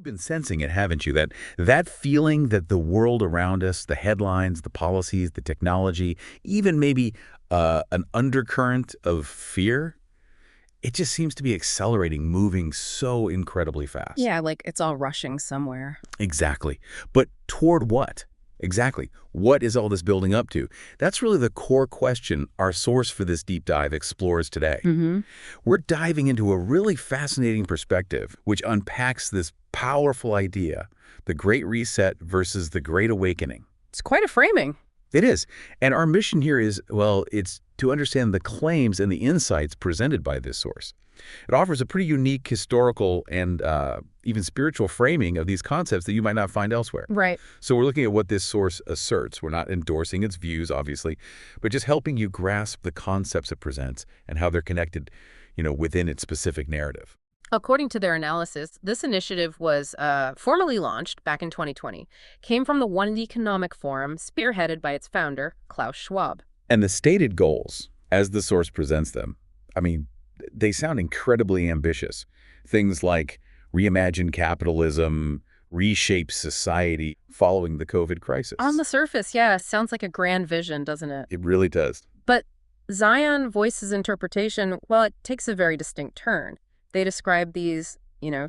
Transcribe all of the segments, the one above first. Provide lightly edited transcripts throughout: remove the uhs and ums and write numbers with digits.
You've been sensing it, haven't you? That feeling that the world around us, the headlines, the policies, the technology, even maybe an undercurrent of fear, it just seems to be accelerating, moving so incredibly fast. Yeah, like it's all rushing somewhere. Exactly. But toward what? Exactly. What is all this building up to? That's really the core question our source for this deep dive explores today. We're diving into a really fascinating perspective which unpacks this powerful idea, the Great Reset versus the Great Awakening. It's quite a framing. It is. And our mission here is, well, it's to understand the claims and the insights presented by this source. It offers a pretty unique historical and even spiritual framing of these concepts that you might not find elsewhere. Right. So we're looking at what this source asserts. We're not endorsing its views, obviously, but just helping you grasp the concepts it presents and how they're connected, within its specific narrative. According to their analysis, this initiative was formally launched back in 2020, came from the One Economic Forum, spearheaded by its founder, Klaus Schwab. And the stated goals, as the source presents them, they sound incredibly ambitious. Things like reimagine capitalism, reshape society following the COVID crisis. On the surface, yeah, sounds like a grand vision, doesn't it? It really does. But Zion Voice's interpretation, well, it takes a very distinct turn. They describe these,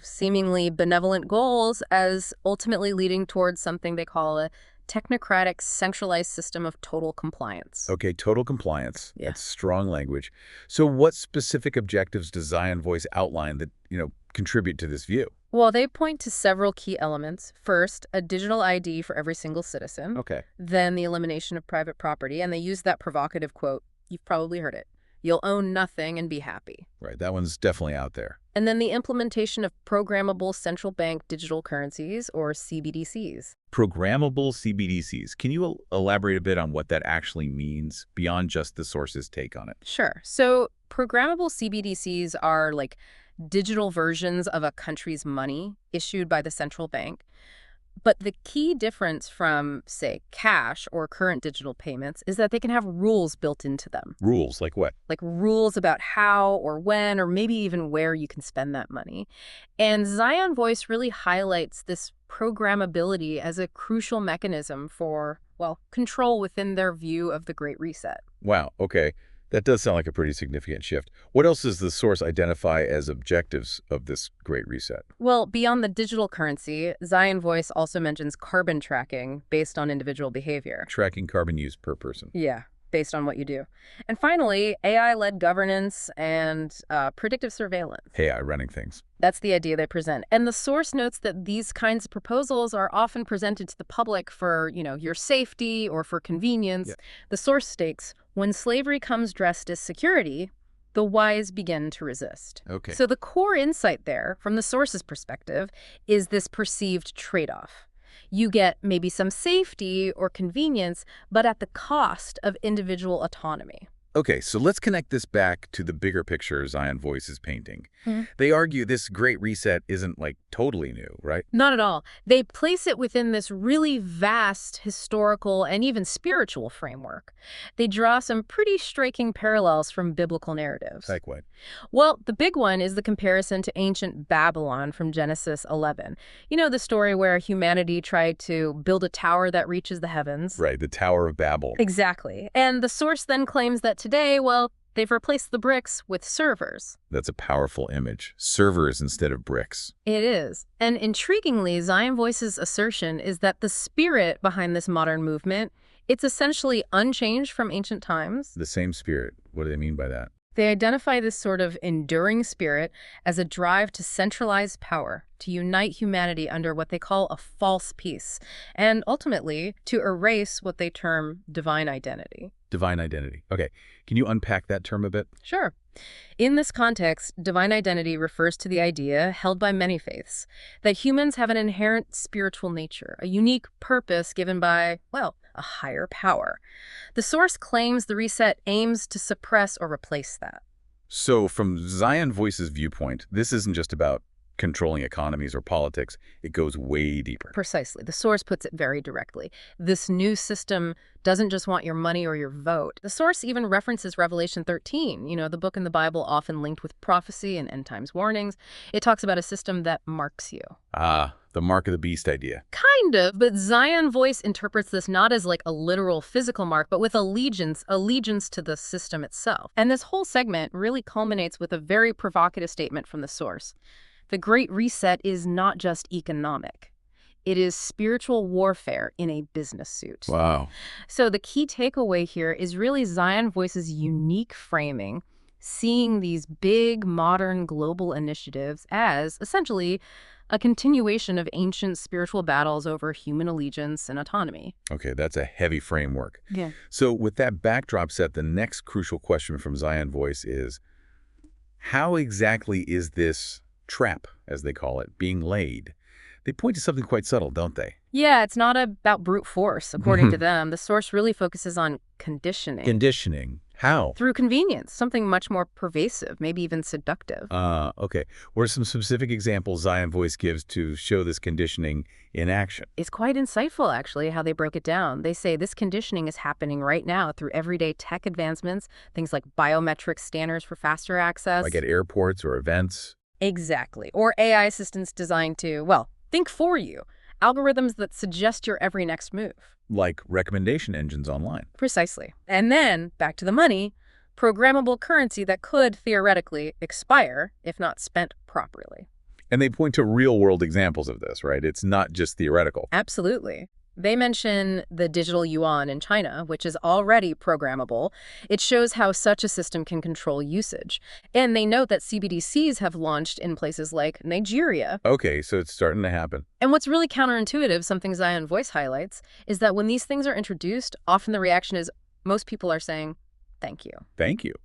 seemingly benevolent goals as ultimately leading towards something they call a technocratic, centralized system of total compliance. Okay, total compliance. Yeah. That's strong language. So what specific objectives does Zion Voice outline that, contribute to this view? Well, they point to several key elements. First, a digital ID for every single citizen. Okay. Then the elimination of private property. And they use that provocative quote. You've probably heard it. You'll own nothing and be happy. Right, that one's definitely out there. And then the implementation of programmable central bank digital currencies, or CBDCs. Programmable CBDCs. Can you elaborate a bit on what that actually means beyond just the source's take on it? Sure. So programmable CBDCs are like digital versions of a country's money issued by the central bank. But the key difference from, say, cash or current digital payments is that they can have rules built into them. Rules, like what? Like rules about how or when or maybe even where you can spend that money. And Zion Voice really highlights this programmability as a crucial mechanism for, well, control within their view of the Great Reset. Wow, okay. That does sound like a pretty significant shift. What else does the source identify as objectives of this Great Reset? Well, beyond the digital currency, Zion Voice also mentions carbon tracking based on individual behavior. Tracking carbon use per person. Yeah, based on what you do. And finally, AI-led governance and predictive surveillance. AI running things. That's the idea they present. And the source notes that these kinds of proposals are often presented to the public for, your safety or for convenience. Yeah. The source states, when slavery comes dressed as security, the wise begin to resist. Okay. So the core insight there, from the source's perspective, is this perceived trade-off. You get maybe some safety or convenience, but at the cost of individual autonomy. Okay, so let's connect this back to the bigger picture Zion Voice is painting. They argue this Great Reset isn't, totally new, right? Not at all. They place it within this really vast historical and even spiritual framework. They draw some pretty striking parallels from biblical narratives. Like what? Well, the big one is the comparison to ancient Babylon from Genesis 11. You know, the story where humanity tried to build a tower that reaches the heavens? Right, the Tower of Babel. Exactly. And the source then claims that today, well, they've replaced the bricks with servers. That's a powerful image. Servers instead of bricks. It is. And intriguingly, Zion Voice's assertion is that the spirit behind this modern movement, it's essentially unchanged from ancient times. The same spirit. What do they mean by that? They identify this sort of enduring spirit as a drive to centralize power, to unite humanity under what they call a false peace, and ultimately to erase what they term divine identity. Divine identity. Okay. Can you unpack that term a bit? Sure. In this context, divine identity refers to the idea, held by many faiths, that humans have an inherent spiritual nature, a unique purpose given by, well, a higher power. The source claims the reset aims to suppress or replace that. So from Zion Voice's viewpoint, this isn't just about controlling economies or politics. It goes way deeper. Precisely. The source puts it very directly. This new system doesn't just want your money or your vote. The source even references Revelation 13, the book in the Bible often linked with prophecy and end times warnings. It talks about a system that marks you. Ah, the mark of the beast idea. Kind of, but Zion Voice interprets this not as like a literal physical mark, but with allegiance to the system itself. And this whole segment really culminates with a very provocative statement from the source. The Great Reset is not just economic. It is spiritual warfare in a business suit. Wow. So the key takeaway here is really Zion Voice's unique framing, seeing these big, modern, global initiatives as essentially a continuation of ancient spiritual battles over human allegiance and autonomy. Okay, that's a heavy framework. Yeah. So with that backdrop set, the next crucial question from Zion Voice is, how exactly is this trap, as they call it, being laid? They point to something quite subtle, don't they? Yeah, it's not about brute force, according to them. The source really focuses on conditioning. Conditioning. How? Through convenience, something much more pervasive, maybe even seductive. Okay. What are some specific examples Zion Voice gives to show this conditioning in action? It's quite insightful, actually, how they broke it down. They say this conditioning is happening right now through everyday tech advancements, things like biometric scanners for faster access. Like at airports or events? Exactly. Or AI assistants designed to, well, think for you. Algorithms that suggest your every next move. Like recommendation engines online. Precisely. And then, back to the money, programmable currency that could theoretically expire if not spent properly. And they point to real-world examples of this, right? It's not just theoretical. Absolutely. They mention the digital yuan in China, which is already programmable. It shows how such a system can control usage. And they note that CBDCs have launched in places like Nigeria. Okay, so it's starting to happen. And what's really counterintuitive, something Zion Voice highlights, is that when these things are introduced, often the reaction is most people are saying, thank you. Thank you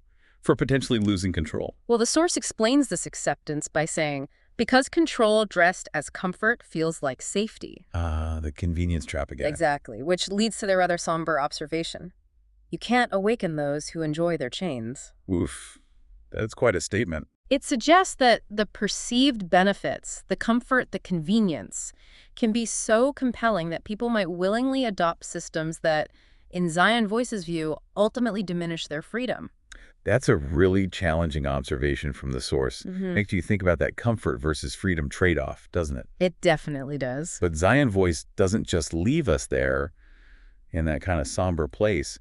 for potentially losing control. Well, the source explains this acceptance by saying, because control dressed as comfort feels like safety. The convenience trap again. Exactly, which leads to their rather somber observation. You can't awaken those who enjoy their chains. Oof. That's quite a statement. It suggests that the perceived benefits, the comfort, the convenience, can be so compelling that people might willingly adopt systems that, in Zion Voice's view, ultimately diminish their freedom. That's a really challenging observation from the source. Makes you think about that comfort versus freedom trade-off, doesn't it? It definitely does. But Zion Voice doesn't just leave us there in that kind of somber place.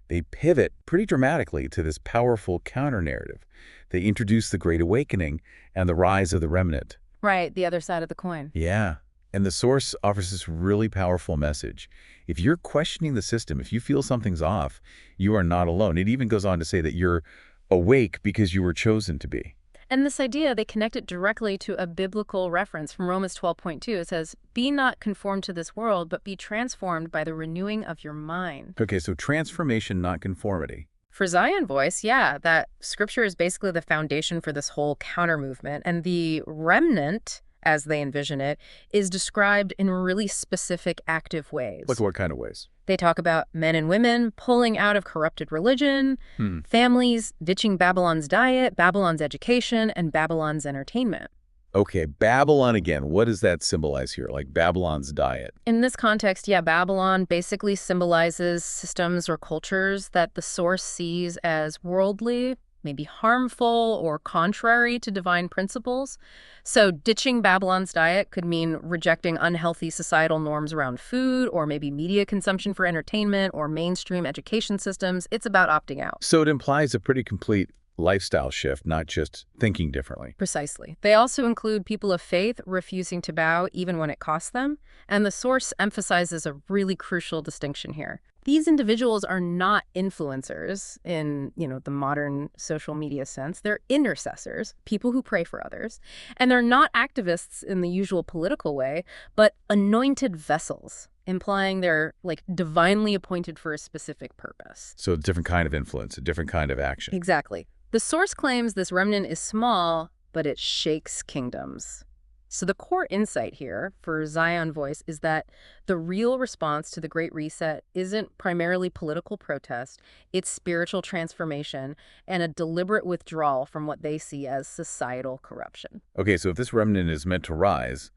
They pivot pretty dramatically to this powerful counter-narrative. They introduce the Great Awakening and the rise of the Remnant. Right, the other side of the coin. Yeah. And the source offers this really powerful message. If you're questioning the system, if you feel something's off, you are not alone. It even goes on to say that you're awake because you were chosen to be. And this idea, they connect it directly to a biblical reference from Romans 12:2. It says, be not conformed to this world, but be transformed by the renewing of your mind. Okay, so transformation, not conformity. For Zion Voice, yeah, that scripture is basically the foundation for this whole counter movement. And the remnant, as they envision it, is described in really specific, active ways. Like what kind of ways? They talk about men and women pulling out of corrupted religion, families ditching Babylon's diet, Babylon's education, and Babylon's entertainment. Okay, Babylon again. What does that symbolize here? Like Babylon's diet? In this context, yeah, Babylon basically symbolizes systems or cultures that the source sees as worldly, maybe harmful or contrary to divine principles. So ditching Babylon's diet could mean rejecting unhealthy societal norms around food or maybe media consumption for entertainment or mainstream education systems. It's about opting out. So it implies a pretty complete lifestyle shift, not just thinking differently. Precisely. They also include people of faith refusing to bow even when it costs them. And the source emphasizes a really crucial distinction here. These individuals are not influencers in, the modern social media sense. They're intercessors, people who pray for others. And they're not activists in the usual political way, but anointed vessels, implying they're divinely appointed for a specific purpose. So a different kind of influence, a different kind of action. Exactly. The source claims this remnant is small, but it shakes kingdoms. So the core insight here for Zion Voice is that the real response to the Great Reset isn't primarily political protest, it's spiritual transformation and a deliberate withdrawal from what they see as societal corruption. Okay, so if this remnant is meant to rise,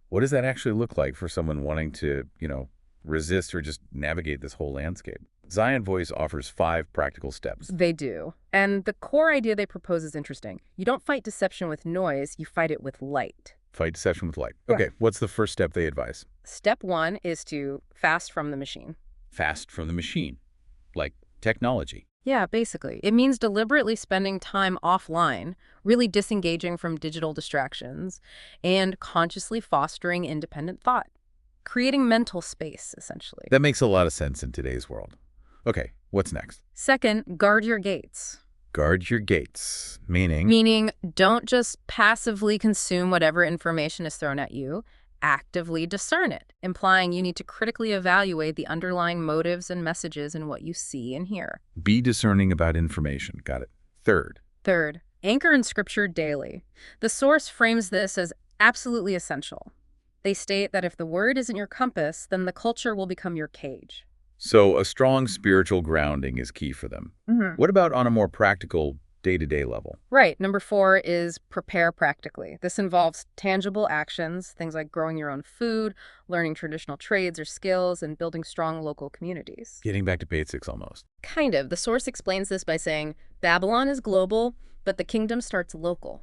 what does that actually look like for someone wanting to, resist or just navigate this whole landscape? Zion Voice offers 5 practical steps. They do. And the core idea they propose is interesting. You don't fight deception with noise, you fight it with light. Fight deception with light. Right. Okay, what's the first step they advise? Step one is to fast from the machine. Fast from the machine, like technology. Yeah, basically. It means deliberately spending time offline, really disengaging from digital distractions, and consciously fostering independent thought, creating mental space, essentially. That makes a lot of sense in today's world. Okay, what's next? Second, guard your gates. Guard your gates, meaning? Meaning, don't just passively consume whatever information is thrown at you. Actively discern it, implying you need to critically evaluate the underlying motives and messages in what you see and hear. Be discerning about information. Got it. Third, anchor in Scripture daily. The source frames this as absolutely essential. They state that if the word isn't your compass, then the culture will become your cage. So a strong spiritual grounding is key for them. What about on a more practical, day-to-day level? Right. Number 4 is prepare practically. This involves tangible actions, things like growing your own food, learning traditional trades or skills, and building strong local communities. Getting back to basics almost. Kind of. The source explains this by saying, Babylon is global, but the kingdom starts local.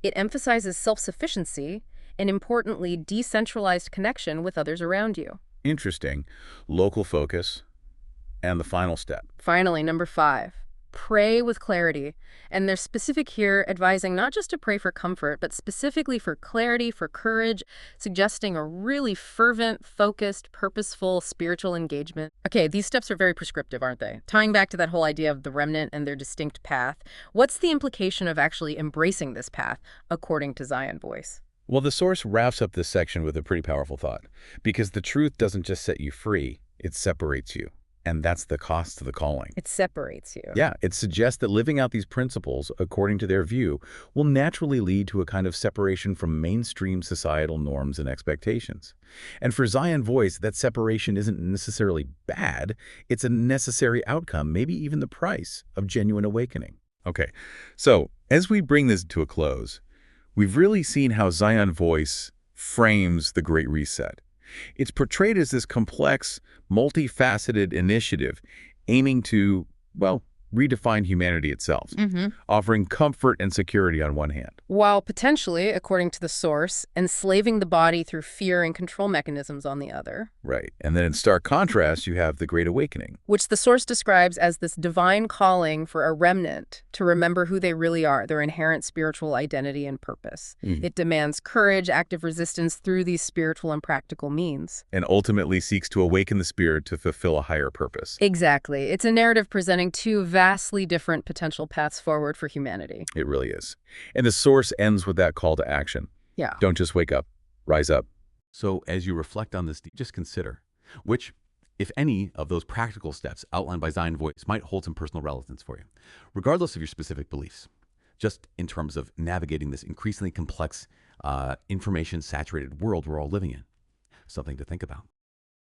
It emphasizes self-sufficiency and, importantly, decentralized connection with others around you. Interesting. Local focus. And the final step. Finally, number 5, pray with clarity. And they're specific here, advising not just to pray for comfort, but specifically for clarity, for courage, suggesting a really fervent, focused, purposeful spiritual engagement. Okay, these steps are very prescriptive, aren't they? Tying back to that whole idea of the remnant and their distinct path, what's the implication of actually embracing this path, according to Zion Voice? Well, the source wraps up this section with a pretty powerful thought. Because the truth doesn't just set you free, it separates you. And that's the cost of the calling. It separates you. Yeah, it suggests that living out these principles, according to their view, will naturally lead to a kind of separation from mainstream societal norms and expectations. And for Zion Voice, that separation isn't necessarily bad. It's a necessary outcome, maybe even the price of genuine awakening. Okay, so as we bring this to a close, we've really seen how Zion Voice frames the Great Reset. It's portrayed as this complex, multifaceted initiative aiming to, well, redefine humanity itself, offering comfort and security on one hand. While potentially, according to the source, enslaving the body through fear and control mechanisms on the other. Right. And then in stark contrast, you have the Great Awakening, Which the source describes as this divine calling for a remnant to remember who they really are, their inherent spiritual identity and purpose. It demands courage, active resistance through these spiritual and practical means. and ultimately seeks to awaken the spirit to fulfill a higher purpose. Exactly. It's a narrative presenting two vastly different potential paths forward for humanity. It really is. And the source ends with that call to action. Yeah. Don't just wake up, rise up. So as you reflect on this, just consider which, if any, of those practical steps outlined by Zion Voice might hold some personal relevance for you, regardless of your specific beliefs, just in terms of navigating this increasingly complex, information-saturated world we're all living in. Something to think about.